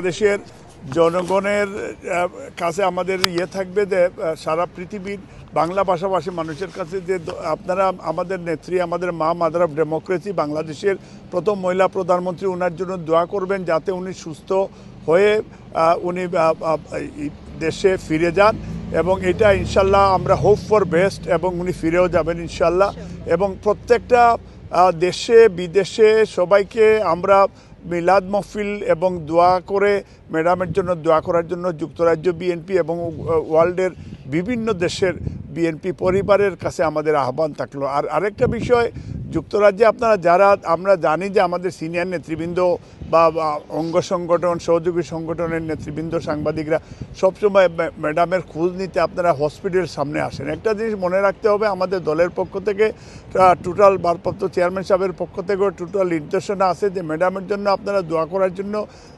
দেশের জনগণের কাছে আমাদের থাকবে যে সারা পৃথিবীর বাংলা ভাষাভাষী মানুষের কাছে যে আপনারা আমাদের নেত্রী, আমাদের মা, মাদার অফ ডেমোক্রেসি, বাংলাদেশের প্রথম মহিলা প্রধানমন্ত্রী, ওনার জন্য দোয়া করবেন যাতে উনি সুস্থ হয়ে উনি দেশে ফিরে যান। এবং এটা ইনশাল্লাহ আমরা হোপ ফর বেস্ট, এবং উনি ফিরেও যাবেন ইনশাল্লাহ। এবং প্রত্যেকটা দেশে বিদেশে সবাইকে আমরা মিলাদ মহফিল এবং দোয়া করে ম্যাডামের জন্য দোয়া করার জন্য যুক্তরাজ্য বিএনপি এবং ওয়ার্ল্ডের বিভিন্ন দেশের বিএনপি পরিবারের কাছে আমাদের আহ্বান থাকলো। আর আরেকটা বিষয়, যুক্তরাজ্যে আপনারা যারা, আমরা জানি যে আমাদের সিনিয়র নেতৃবৃন্দ বা অঙ্গ সংগঠন, সহযোগী সংগঠনের নেতৃবৃন্দ, সাংবাদিকরা সবসময় ম্যাডামের খোঁজ নিতে আপনারা হসপিটালের সামনে আসেন। একটা জিনিস মনে রাখতে হবে, আমাদের দলের পক্ষ থেকে টোটাল ভারপ্রাপ্ত চেয়ারম্যান সাহেবের পক্ষ থেকেও টোটাল নির্দেশনা আছে যে ম্যাডামের জন্য আপনারা দোয়া করার জন্য,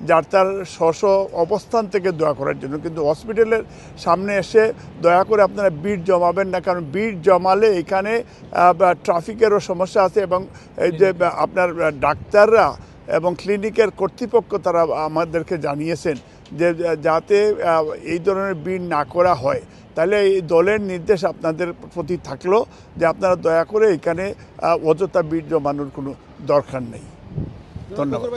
যার তার স্ব অবস্থান থেকে দোয়া করার জন্য, কিন্তু হসপিটালের সামনে এসে দয়া করে আপনারা ভিড় জমাবেন না, কারণ ভিড় জমালে এখানে ট্রাফিকেরও সমস্যা আছে। এবং এই যে আপনার ডাক্তাররা এবং ক্লিনিকের কর্তৃপক্ষ তারা আমাদেরকে জানিয়েছেন যে যাতে এই ধরনের ভিড় না করা হয়। তাহলে এই দলের নির্দেশ আপনাদের প্রতি থাকলো যে আপনারা দয়া করে এখানে অযথা ভিড় জমানোর কোনো দরকার নেই। ধন্যবাদ।